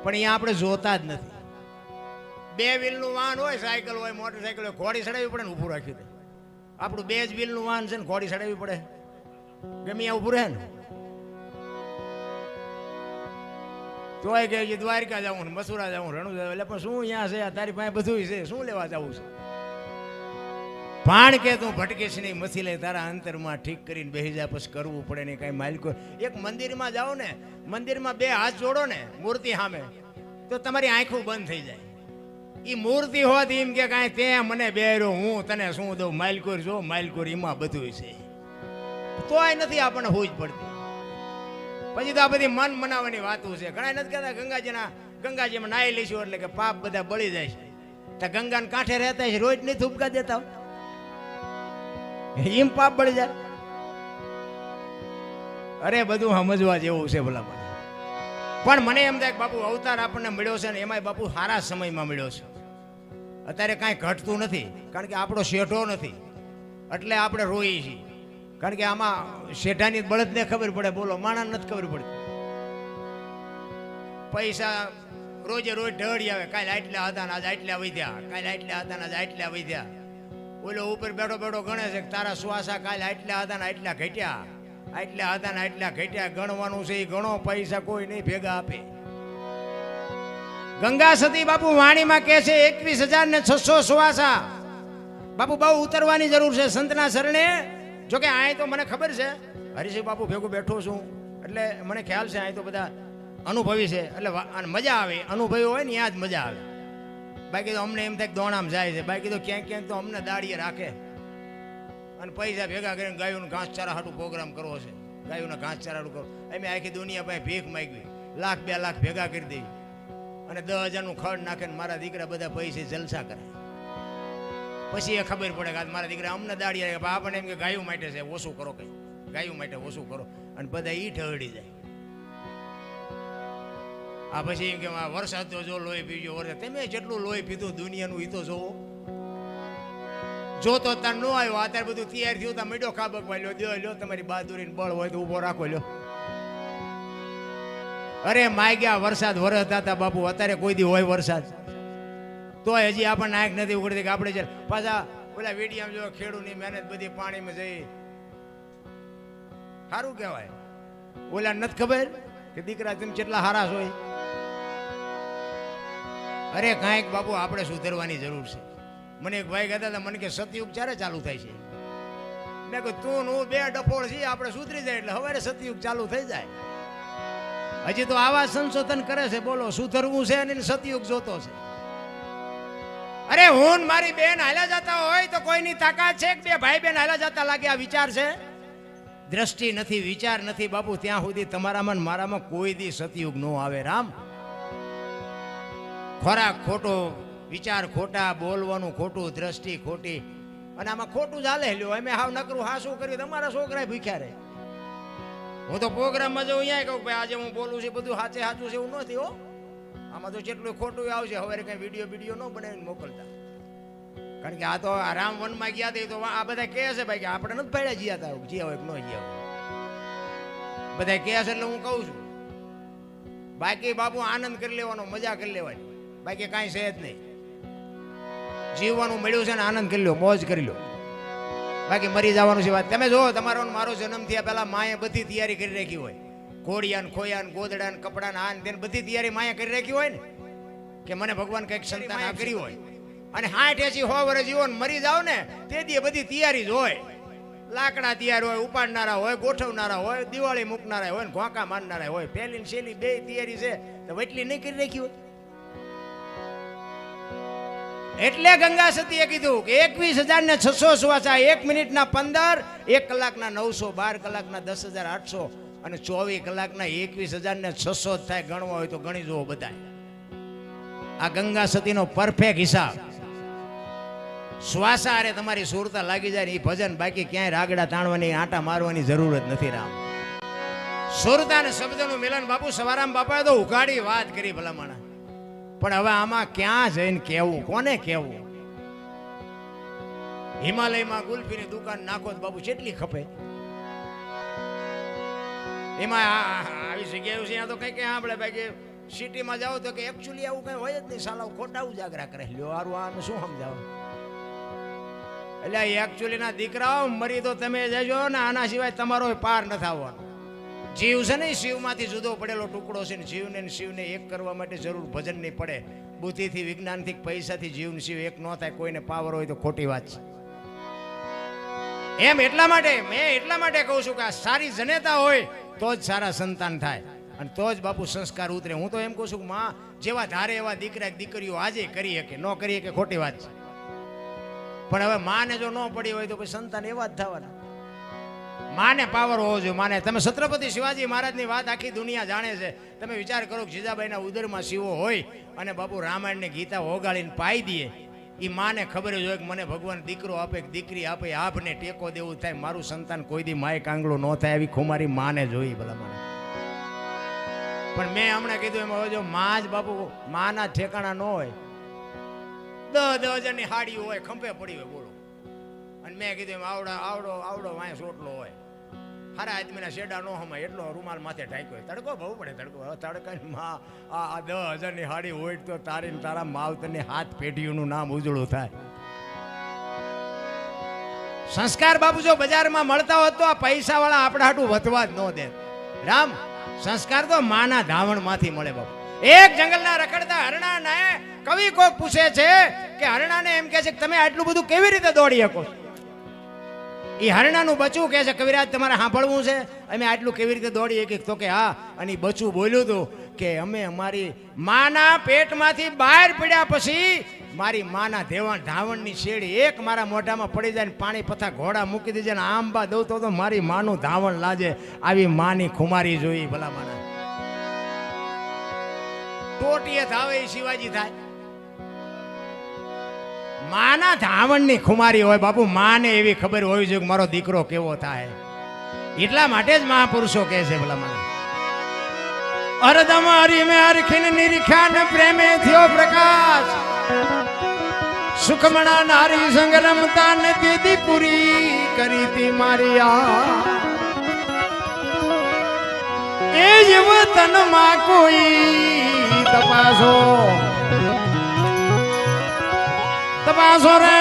Speaker 1: પણ અહીંયા આપણે જોતા જ નથી બે વ્હીલનું વાહન હોય સાયકલ હોય મોટરસાયકલ હોય ઘોડી ચડાવવી પડે ને ઊભું રાખ્યું દે આપણું બે જ વ્હીલનું વાહન છે ને ઘોડી ચડાવવી પડે ગમે ત્યાં ઊભું રહે ને તોય કે દ્વારકા જવું ને મસુરા જવું રણું જવું એટલે પણ શું અહીંયા છે તારી પાસે બધું છે શું લેવા જવું છે ભાણ કે તું ભટકીશ નહીં મસી લે તારા અંતરમાં ઠીક કરીને બેસી જાય પછી કરવું પડે ને કઈ માલિકો એક મંદિરમાં જાઓ ને મંદિરમાં બે હાથ જોડો ને મૂર્તિ સામે તો તમારી આંખું બંધ થઈ જાય એ મૂર્તિ હોતી એમ કે કાંઈ તે મને બેર્યો હું તને શું દઉં માલકોર જો માલકોર એમાં બધું છે તોય નથી આપણને હોજ પડતી પછી તો આ બધી મન મનાવવાની વાતો છે ઘણા નથી કહેતા ગંગાજીમાં નાહી લઈશું એટલે કે પાપ બધા બળી જાય છે તો ગંગાને કાંઠે રહેતા છે રોજ નહીં થૂપકા દેતા એમ પાપ બળી જાય અરે બધું સમજવા જેવું છે ભલા પણ મને એમ થાય કે બાપુ અવતાર આપણને મળ્યો છે ને એમાંય બાપુ સારા સમયમાં મળ્યો છે અત્યારે કાંઈ ઘટતું નથી કારણ કે આપણો શેઠો નથી એટલે આપણે રોઈએ છીએ કારણ કે આમાં શેઠાની બળદને ખબર પડે બોલો માણસને નથી ખબર પડતી પૈસા રોજે રોજ ઢળી આવે કાલે આટલા હતા ને આજે આટલા વધ્યા કાલે આટલા હતા ને આજે આટલા વધ્યા ઓલો ઉપર બેઠો બેઠો ગણે છે કે તારા શ્વાસા કાલે આટલા હતા ને આટલા ઘટ્યા આટલા હતા ને આટલા ઘટ્યા ગણવાનું છે એ ઘણો પૈસા કોઈ નહીં ભેગા આપે ગંગા સતી બાપુ વાણીમાં કહે છે 21,600 શ્વાસા બાપુ બહુ ઉતરવાની જરૂર છે સંતના શરણે જોકે આ તો મને ખબર છે હરિસિંહ બાપુ ભેગું બેઠો છું એટલે મને ખ્યાલ છે અહીં તો બધા અનુભવી છે એટલે મજા આવે, અનુભવી હોય ને ત્યાં જ મજા આવે. બાકી તો અમને એમ થાય દોણામ જાય છે, બાકી તો ક્યાંક ક્યાંક તો અમને દાડીએ રાખે અને પૈસા ભેગા કરીને ગાયોનું ઘાસચારા હાટું પ્રોગ્રામ કરવો છે, ગાયોના ઘાસચારા હાટું કરો. અમે આખી દુનિયા પાસે ભીખ માગવી, લાખ 2 લાખ ભેગા કરી દઈ અને 10,000નું ખડ નાખે ને મારા દીકરા બધા પૈસે જલસા કરે. પછી એ ખબર પડે કે મારા દીકરા અમને દાડીએ રાખે. આપણને એમ કે ગાયું માટે છે, ઓછું કરો, કંઈ ગાયું માટે ઓછું કરો, અને બધા ઈ ઠરડી જાય. આ પછી એમ કે વરસાદ તો જો લોહી પીજો, વરસાદ તમે જેટલું લોહી પીધું દુનિયાનું એ તો જોવો. જો તો તાર ન આવ્યો, અત્યારે બધું તૈયાર થયું, તા મીડો ખાબક વાળ્યો દો લ્યો, તમારી બહાદુરીને બળ હોય તો ઉભો રાખો લ્યો. અરે માગ્યા વરસાદ વરસતા હતા બાપુ, અત્યારે કોઈ દી હોય વરસાદ તો હજી આપણને આંખ નથી ઉગડતી કે આપણે પાછા ઓલા વીડિયામાં જો ખેડૂતની મહેનત બધી પાણીમાં જઈ. સારું કહેવાય. ઓલા નથી ખબર કે દીકરા તમે કેટલા હારા છો. અરે કાંઈક બાપુ આપણે સુધરવાની જરૂર છે. મને એક ભાઈ કહેતા હતા, મને કે સતયુગ ક્યારે ચાલુ થાય છે? મેં કહ્યું તું હું 2 ડફોળ છીએ, આપણે સુધરી જાય એટલે હવે સતયુગ ચાલુ થઈ જાય. હજી તો આવા સંશોધન કરે છે, બોલો સુધરવું છે અને સતયુગ જોતો છે. અરે હું મારી બેન હાલ્યા જતા હોય તો કોઈની તાકાત છે કે 2 ભાઈ બેન હાલ્યા જતા લાગે? આ વિચાર છે? દ્રષ્ટિ નથી, વિચાર નથી બાપુ, ત્યાં સુધી તમારામાં મારામાં કોઈ દી સતયુગ ન આવે. રામ, ખોરાક ખોટો, વિચાર ખોટા, બોલવાનું ખોટું, દ્રષ્ટિ ખોટી, અને આમાં ખોટું ચાલે લ્યો. અમે હાવ નકરું હા શું કર્યું, તમારા છોકરા ભૂખ્યા રહે. હું તો પ્રોગ્રામમાં જઉં અહીંયા કહું ભાઈ આજે હું બોલું છું બધું સાચે સાચું છે એવું નથી હો. આમાં તો જેટલું ખોટું આવશે હવે કઈ વિડીયો ન બનાવીને મોકલતા. કારણ કે આ તો રામ વનમાં ગયા હતા તો આ બધા કહે છે ભાઈ કે આપણે નથી પડ્યા જ્યાં હતા, જ્યાં હોય કે ન જ્યાં હોય બધા કહે છે એટલે હું કહું છું. બાકી બાપુ આનંદ કરી લેવાનો, મજા કરી લેવાની, બાકી કાંઈ છે જ નહીં. જીવવાનું મળ્યું છે ને આનંદ કરી લો, મોજ કરી લો, બાકી મરી જવાનું છે વાત. તમે જો તમારો મારો જન્મ થયા પહેલા માએ બધી તૈયારી કરી રાખી હોય, ઘોડિયા ને ખોયા ને ગોદડા ને કપડા ને આન તેને બધી તૈયારી માએ કરી રાખી હોય ને કે મને ભગવાન કઈક સંતાન કરી હોય. અને 60-80 100 વર્ષ જીવો ને મરી જાવ ને તે દી બધી તૈયારી જ હોય. લાકડા તૈયાર હોય, ઉપાડનારા હોય, ગોઠવનારા હોય, દિવાળી મૂકનારા હોય ને ઘોંકા મારનારા હોય. પહેલી ને છેલ્લી 2 તૈયારી છે તો એટલી નહીં કરી રાખી હોય. એટલે ગંગા સતીએ કીધું કે 21,600 શ્વાસા, 1 મિનિટના 15, 1 કલાકના 900, 12 કલાકના 10,800 અને 24 કલાકના 21,600 થાય. ગણવા હોય તો ગણી જુઓ બધા. આ ગંગા સતીનો પરફેક્ટ હિસાબ. શ્વાસા અરે તમારી સુરતા લાગી જાય ને એ ભજન, બાકી ક્યાંય રાગડા તાણવાની આંટા મારવાની જરૂર જ નથી. રામ, સુરતા અને શબ્દનું મિલન. બાપુ સવારામ બાપાએ તો ઉઘાડી વાત કરી ભલામણા, પણ હવે આમાં ક્યાં જઈને કેવું, કોને કેવું? હિમાલયમાં ગુલ્ફીની દુકાન નાખો તો બાપુ કેટલી ખપે? એમાં આવી જગ્યાએ છે તો કઈ કઈ આપણે બાકી સિટીમાં જાઓ તો કે એકચ્યુઅલી આવું કઈ હોય જ નહીં. સાલા ખોટા ઉજાગરા કરે લ્યો, હારું આને શું સમજાવો? એટલે એકચ્યુઅલી ના દીકરાઓ મરી તો તમે જજો ને, આના સિવાય તમારો પાર ન થવાનો. જીવ છે ને શિવમાંથી જુદો પડેલો ટુકડો છે ને જીવને શિવને એક કરવા માટે જરૂર ભજન નહીં પડે. બુદ્ધિથી, વિજ્ઞાનથી, પૈસાથી જીવ શિવ એક ન થાય. કોઈને પાવર હોય તો ખોટી વાત છે. એમ એટલા માટે મેં કહું છું કે આ સારી જનેતા હોય તો જ સારા સંતાન થાય અને તો જ બાપુ સંસ્કાર ઉતરે. હું તો એમ કહું છું કે માં જેવા ધારે એવા દીકરા દીકરીઓ આજે કરી શકે, ન કરી શકે ખોટી વાત છે. પણ હવે માને જો ન પડી હોય તો પછી સંતાન એવા જ થવાના. માને પાવર હોવો જોઈએ. માને તમે છત્રપતિ શિવાજી મહારાજની વાત આખી દુનિયા જાણે છે. તમે વિચાર કરો કે જીજાબાઈના ઉદરમાં શિવો હોય અને બાપુ રામાયણને ગીતા ઓગાળીને પાઈ દે. એ માને ખબર જ હોય કે મને ભગવાન દીકરો આપે કે દીકરી આપે, આપને ટેકો દેવું થાય. મારું સંતાન કોઈ દી માય કાંગલો ન થાય એવી ખુમારી માને જોઈ ભલા મને. પણ મેં હમણાં કીધું એમ હવે જો માં જ બાપુ માના ઠેકાણા ન હોય, 10,000ની હાડી હોય, ખંભે પડી હોય, બોલો. અને મેં કીધું એમ આવડો વાંય સોટલો હોય, હારા આદમીના શેડા નો હમાય એટલો રૂમાલ માથે ઢાંક્યો હોય. તડકો બહુ પડે, તડકો. તડકાની માં આ 10,000ની હાડી હોય તો તારી તારા માવતરની 7 પેઢીઓનું નામ ઉજળું થાય. સંસ્કાર બાપુ જો બજારમાં મળતા હોત તો આ પૈસા વાળા આપણા હાટું વધવા જ ન દે. રામ, સંસ્કાર તો માના ધાવણ માંથી મળે બાપુ. એક જંગલના રખડતા હરણાને કવિ કોક પૂછે છે કે હરણાને એમ કહે છે કે તમે આટલું બધું કેવી રીતે દોડી શકો? એ હરણાનું બચ્ચું કહે છે કવિરાજ તમારે સાંભળવું છે અમે આટલું કેવી રીતે દોડી એક તો કે હા. અને બચ્ચું બોલ્યું હતું કે અમે અમારી માના પેટમાંથી બહાર પડ્યા પછી મારી માના ધાવણની શેડી એક મારા મોઢામાં પડી જાય ને પાણી પથા ઘોડા મૂકી દેજે ને આંબા દઉં તો મારી માનું ધાવણ લાજે. આવી માની ખુમારી જોઈ ભલા માના. ટોટીએ ધાવે એ શિવાજી થાય. માના ધાવણની ખુમારી હોય બાપુ. માને એવી ખબર હોવી જોઈએ કે મારો દીકરો કેવો થાય. એટલા માટે જ મહાપુરુષો કહે છે ભલા માના અરદમારી મે હરખિન નિરીખ્યા ને પ્રેમે થયો પ્રકાશ. સુખમણા નારી સંગ રમતા ને દીદી પૂરી કરી તી મારી આ. એ જીવ તન માં કોઈ તપાસો તપાસો રે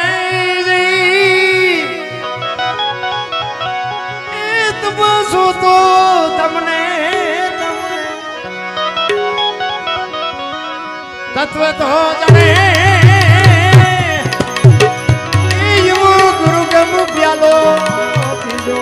Speaker 1: એ તપાસો તો તમને તત્વ તો જાણે. ગુરુ ગમ પ્યાલો પીજો.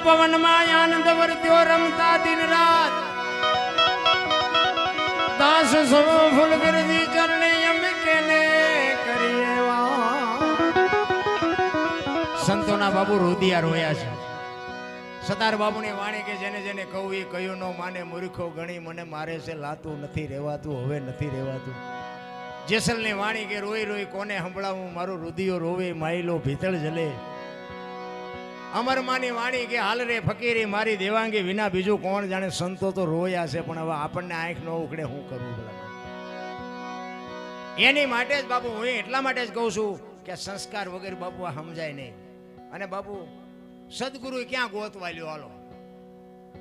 Speaker 1: પવન માં આનંદ વર્ત્યો રમતા દિન રાત. દાસ સો ફૂલ ગરજી ચરણે અમે કેને કરીએ સંતોના બાબુ રુદિયા રોયા છે. સતાર બાબુની વાણી કે જેને જેને કહું એ કયું નો માને મૂર્ખો ગણી મને મારે છે લાતું નથી રહેવાતું હવે નથી રહેવાતું. જેસલની વાણી કે રોઈ રોઈ કોને સંભળાવું મારું રુદિયો રોવે માયલો ભીતળ જલે. અમરમાની વાણી કે હાલ રે ફકીરી મારી દેવાંગી વિના બીજું કોણ જાણે. સંતો તો રોયા છે પણ હવે આપણને આંખ ન ઉખડે શું કરવું ભલા. એની માટે જ બાપુ હું એટલા માટે જ કહું છું કે સંસ્કાર વગર બાપુ આ સમજાય નહીં. અને બાપુ સદગુરુ ક્યાં ગોતવા લ્યો હાલો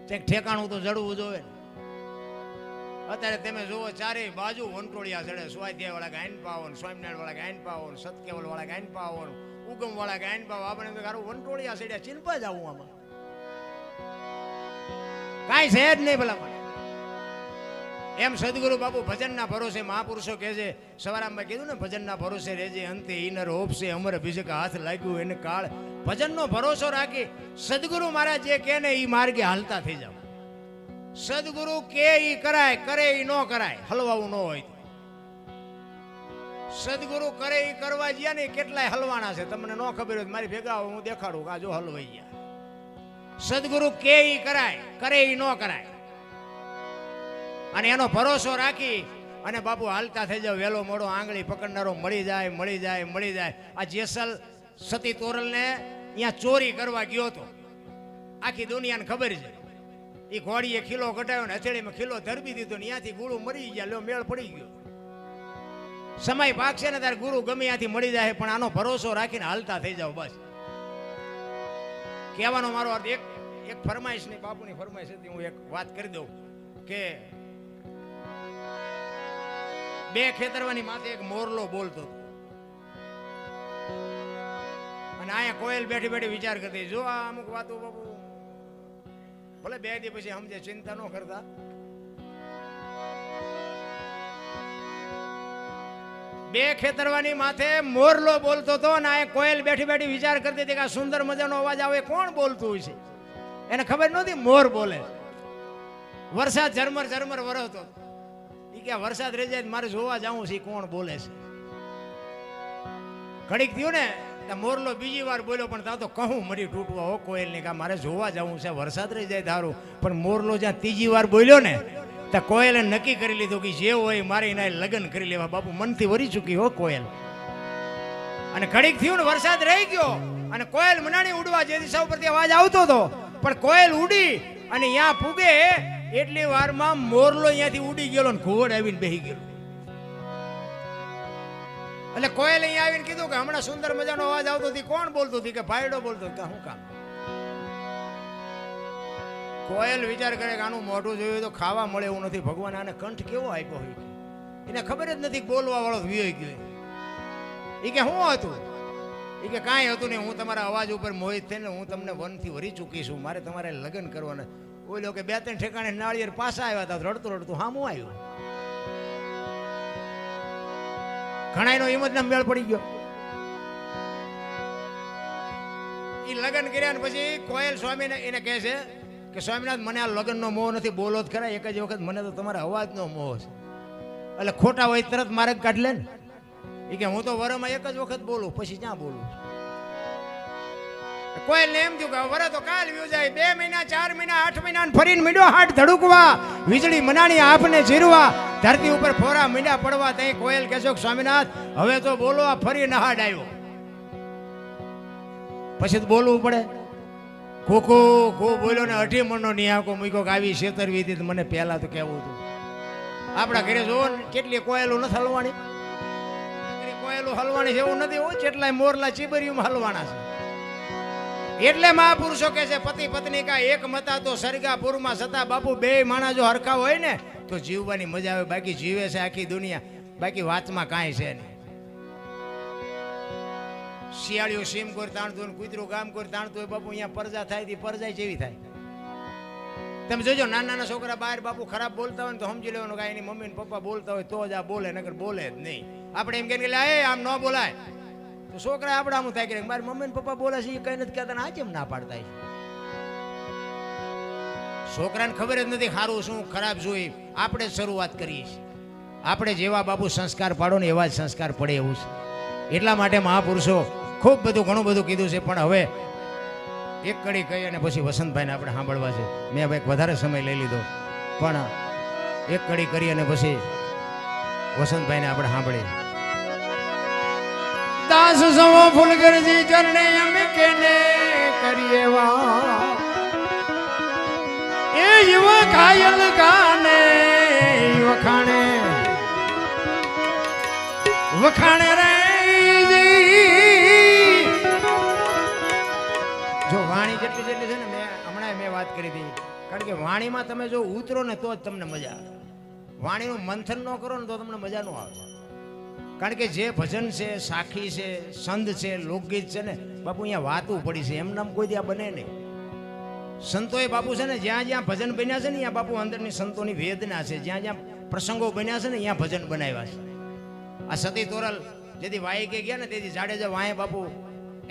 Speaker 1: ઠેકાણું તો જડવું જોઈએ. અત્યારે તમે જુઓ ચારે બાજુ વંટોળિયા ચડે. સ્વાધ્યાય વાળા ગાયન પાવો, સ્વામિનારાયણ વાળા ગાયન પાવો, સતકેવલ વાળા ગાયન પાવો, ઉગમ વાળા ગાયન પાવો. આપણે કારું વંટોળિયા ચડ્યા ચિંપા જ આવું આમાં કાંઈ છે જ નહીં ભલા. એમ સદગુરુ બાપુ ભજનના ભરોસે મહાપુરુષો કહે છે. સવારામાં કીધું ને ભજનના ભરોસે રહેજે અંતે ઈનર હોપશે અમર ભીજક હાથ લાગ્યું એને કાળ. ભજનનો ભરોસો રાખી સદગુરુ મહારાજ જે કહે ને એ માર્ગે હાલતા થઈ જાવ. સદગુરુ કે ઈ કરાય, કરે ઈ ન કરાય, હલવાવું ન હોય. સદગુરુ કરે ઈ કરવા ગયા ને કેટલાય હલવાના છે. તમને ન ખબર હોય મારી ભેગા હું દેખાડું કે આ જો હલવાઈ ગયા. સદગુરુ કે ઈ કરાય, કરે ઈ ન કરાય. અને એનો ભરોસો રાખી અને બાપુ હાલતા થઈ જાવ. વેલો મોડો આંગળી પકડનારો મળી જાય, મળી જાય, મળી જાય. આ જેસલ સતી તોરલને અહીંયા ચોરી કરવા ગયો હતો. આખી દુનિયાને ખબર છે. એ ઘોડીએ ખીલો કટાયો ને હથેળીમાં ખીલો ધરબી દીધો ને ત્યાંથી ગુરુ મરી ગયા. લ્યો મેળ પડી ગયો. સમય પાકશે ને ત્યારે ગુરુ ગમે ત્યાંથી મળી જાય. પણ આનો ભરોસો રાખીને હાલતા થઈ જાવ બસ. કહેવાનો મારો અર્થ એક ફરમાઈશ નહીં, બાપુની ફરમાઈશ હતી. હું એક વાત કરી દઉં કે બે ખેતરવાની માથે એક મોરલો બોલતો હતો. અને અહીંયા કોયલ બેઠી બેઠી વિચાર કરતી. જો આ અમુક વાતો બાપુ ભલે બે દી પછી સમજે, ચિંતા ન કરતા. બે ખેતરવાની માથે મોરલો બોલતો હતો અને આ કોયલ બેઠી બેઠી વિચાર કરતી હતી કે આ સુંદર મજાનો અવાજ આવે કોણ બોલતું હોય છે. એને ખબર નહોતી મોર બોલે. વરસાદ ઝરમર ઝરમર વરસતો. એ કે વરસાદ રહી જાય મારે જોવા જાવું છે કોણ બોલે છે. ઘડીક થયું ને મોરલો બીજી વાર બોલ્યો પણ તા તો કહું મરી તૂટવા હો કોયલ ને કે મારે જોવા જવું છે, વરસાદ રહી જાય ધારું. પણ મોરલો જ્યાં ત્રીજી વાર બોલ્યો ને ત્યાં કોયલે નક્કી કરી લીધું કે જે હોય મારે એના લગ્ન કરી લેવા. બાપુ મનથી વરી ચૂકી હો કોયલ. અને ઘડીક થયું ને વરસાદ રહી ગયો અને કોયલ મનાણી ઉડવા જે દિશા ઉપરથી અવાજ આવતો હતો પણ કોયલ ઉડી અને ત્યાં પૂગે એટલી વારમાં મોરલો અહીંયાથી ઉડી ગયો ને ઘોડ આવીને બેહી ગયો. એટલે કોયલ અહીંયા આવીને કીધું કે હમણાં સુંદર મજાનો અવાજ આવતો હતી, કોણ બોલતું હતી? કે ભાઈડો બોલતો. કે શું કામ? કોયલ વિચાર કરે કે આનું મોઢું જોયું તો ખાવા મળે એવું નથી. ભગવાન આને કંઠ કેવો આપ્યો હોય, એને ખબર જ નથી બોલવા વાળો વિયો ગયો. એ કે શું હતું? એ કે કાંઈ હતું નહીં, હું તમારા અવાજ ઉપર મોહિત થઈને હું તમને વનથી વરી ચૂકી છું, મારે તમારે લગ્ન કરવાના. બોલ્યો કે 2-3 ઠેકાણે નાળિયેર પાછા આવ્યા હતા, રડતું રડતું હામું આવ્યું. ઘણાયનો હિંમત ના મેળ પડી ગયો. એ લગ્ન કર્યા ને પછી કોયલ સ્વામીને એને કહે છે કે સ્વામિનાથ મને આ લગ્નનો મોહ નથી, બોલો જ ખરા એક જ વખત, મને તો તમારા અવાજનો મોહ છે. એટલે ખોટા હોય તરત મારે કાઢ લે ને. એ કે હું તો વરમાં એક જ વખત બોલું, પછી ક્યાં બોલું? કોયલ ને એમ થયું કે વર તો કાલ વ્યુ જાય, 2 મહિના 4 મહિના 8 મહિના ફરીને મીડો હાથ ધડકવા, વીજળી મનાણી આપને ચીરવા, ધરતી ઉપર ફોરા મીંડા પડવા. તઈ કોયલ કહેશો સ્વામિનાથ હવે તો બોલો, આ ફરી નહાડ આવ્યો, પછી તો બોલવું પડે. ખોખો ખો બોલ્યો ને 18 મણનો નિહાકો મૂક્યો કે આવી છેતરવી હતી મને પહેલા તો કહેવું હતું. આપણા ઘરે જોવો ને કેટલી કોયલો નથી હલવાની, કોયલો હલવાની છે એવું નથી હોય, કેટલાય મોરલા ચીબરીઓમાં હલવાના છે. એટલે મહાપુરુષો કે છે પતિ પત્ની કા એક મતા તો સરગાપુરમાં સતા. બાપુ 2 માણસ જો હરખા હોય ને તો જીવવાની મજા આવે, બાકી જીવે છે આખી દુનિયા, બાકી વાતમાં કાંઈ છે નહીં. શિયાળીઓ સીમ કોર તાણતું હોય, કૂતરું ગામ કોર તાણતું હોય. બાપુ અહીંયા પરજા થાય તી પરજાય જેવી થાય. તમે જોજો નાના છોકરા બહાર બાપુ ખરાબ બોલતા હોય ને તો સમજી લેવાનું કે એની મમ્મી ને પપ્પા બોલતા હોય તો જ આ બોલે, નકર બોલે જ નહીં. આપણે એમ કે આમ ન બોલાય તો છોકરા આપણે આમ થાય કે મારી મમ્મી ને પપ્પા બોલે છે એ કઈ નથી કહેતા, આ કેમ ના પાડતા છે? છોકરાને ખબર જ નથી સારું શું ખરાબ જોઈ. આપણે જ શરૂઆત કરીએ છીએ. આપણે જેવા બાપુ સંસ્કાર પાડો ને એવા જ સંસ્કાર પડે એવું છે. એટલા માટે મહાપુરુષો ખૂબ બધું ઘણું બધું કીધું છે. પણ હવે એક કડી કહી અને પછી વસંતભાઈને આપણે સાંભળવા છે. મેં હવે વધારે સમય લઈ લીધો, પણ એક કડી કરી અને પછી વસંતભાઈને આપણે સાંભળીએ. દાસ સવો ફૂલગરજી ચરણે અમે કેને કરીએ વા, એ યુવા ઘાયલ ગાને વખાણે વખાણે રે. જો વાણી જેટલી જેટલી છે ને મેં વાત કરી હતી, કારણ કે વાણીમાં તમે જો ઉતરો ને તો જ તમને મજા આવે. વાણીનું મંથન ન કરો ને તો તમને મજા ન આવે. કારણ કે જે ભજન છે, સાખી છે, સંત છે, લોકગીત છે ને બાપુ અહીંયા વાતું પડી છે, એમ નામ કોઈ ત્યાં બને નહીં. સંતોએ બાપુ છે ને જ્યાં જ્યાં ભજન બન્યા છે ને ત્યાં બાપુ અંદરની સંતોની વેદના છે, જ્યાં જ્યાં પ્રસંગો બન્યા છે ને ત્યાં ભજન બનાવ્યા છે. આ સતી તોરલ જેથી વાયકે ગયા ને તેથી જાડેજા વાંહે બાપુ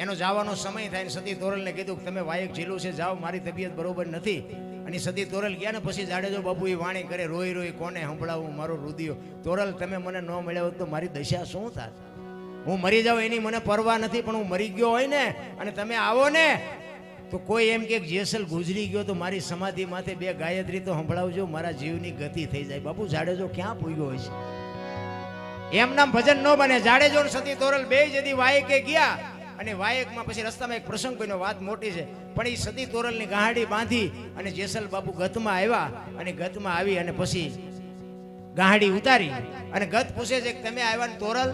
Speaker 1: એનો જવાનો સમય થાય ને સતી તોરલને કીધું કે તમે વાયક ઝીલું છે જાઓ, મારી તબિયત બરોબર નથી. અને સતી તોરલ ગયા ને પછી જાડેજો બાપુ એ વાણી કરે, રોઈ રોઈ કોને સંભળાવું મારો રુદિયો. તોરલ તમે મને ન મળ્યા હોત તો મારી દશા શું થાય? હું મરી જાઉં એની મને પરવા નથી, પણ હું મરી ગયો હોય ને અને તમે આવો ને તો કોઈ એમ કે જેસલ ગુજરી ગયો તો મારી સમાધિ માથે 2 ગાયત્રી તો સંભળાવજો, મારા જીવની ગતિ થઈ જાય. બાપુ જાડેજો ક્યાં પૂગ્યો હોય છે? એમ નામ ભજન ન બને. જાડેજો ને સતી તોરલ 2 જેથી વાયકે ગયા અને વાયકમાં પછી રસ્તામાં એક પ્રસંગ બન્યો, વાત મોટી છે, પણ એ સતી તોરલની ગાંડી બાંધી અને જેસલ બાપુ ગતમાં આવ્યા અને ગતમાં આવી અને પછી ગાંડી ઉતારી અને ગત પૂછે છે કે તમે આવ્યા ને તોરલ?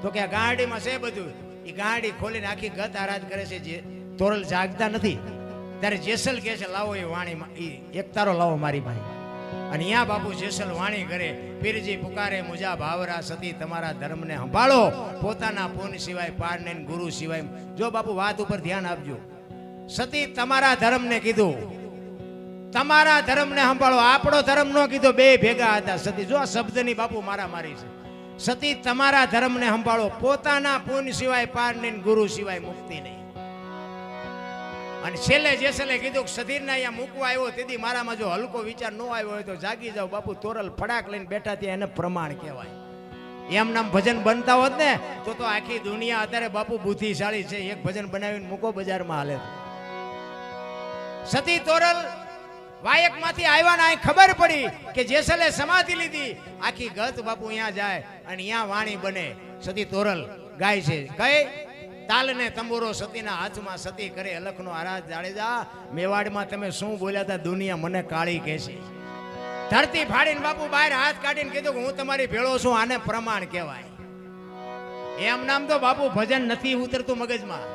Speaker 1: તો કે આ ગાંડીમાં છે બધું. એ ગાંડી ખોલીને આખી ગત આરાધ કરે છે. જે તોરલ જાગતા નથી ત્યારે જેસલ કહે છે લાવો એ વાણીમાં એક તારો લાવો મારી ભાઈ. અને અહીંયા બાપુ જેસલ વાણી કરે, પીરજી પુકારે મુજા ભાવરા, સતી તમારા ધર્મને સંભાળો, પોતાના પૂન સિવાય પાર નહીં, ગુરુ સિવાય. જો બાપુ વાત ઉપર ધ્યાન આપજો. સતી તમારા ધર્મને કીધું, તમારા ધર્મને સંભાળો, આપણો ધર્મ નો કીધો, 2 ભેગા હતા. સતી જો આ શબ્દની બાપુ મારા મારી છે. સતી તમારા ધર્મને સંભાળો, પોતાના પૂન સિવાય પાર નહીં, ગુરુ સિવાય મુક્તિ નહીં. અને છેલ્લે જેસલે કીધું કે સધીરના અહીંયા મૂકવા આવ્યો તેથી મારામાં જો હલકો વિચાર ન આવ્યો હોય તો જાગી જાઓ. બાપુ તોરલ ફડાક લઈને બેઠા ત્યાં એને પ્રમાણ કહેવાય. એમ નામ ભજન બનતા હોત ને તો આખી દુનિયા અત્યારે બાપુ બુદ્ધિશાળી છે. એક ભજન બનાવીને મૂકો બજારમાં હાલે. સતી તોરલ વાયક માંથી આવ્યા ને ખબર પડી કે જેસલે સમાધિ લીધી. આખી ગત બાપુ અહીંયા જાય અને અહીંયા વાણી બને. સતી તોરલ ગાય છે કઈ તાલ ને તંબુરો સતીના હાથમાં સતી કરે અલખનો આરાધ જાડેજા. મેવાડમાં તમે શું બોલ્યા હતા દુનિયા મને કાળી કહેશે. ધરતી ફાડીને બાપુ બહાર હાથ કાઢીને કીધું કે હું તમારી ભેળો છું. આને પ્રમાણ કહેવાય. એમ નામ તો બાપુ ભજન નથી ઉતરતું મગજમાં.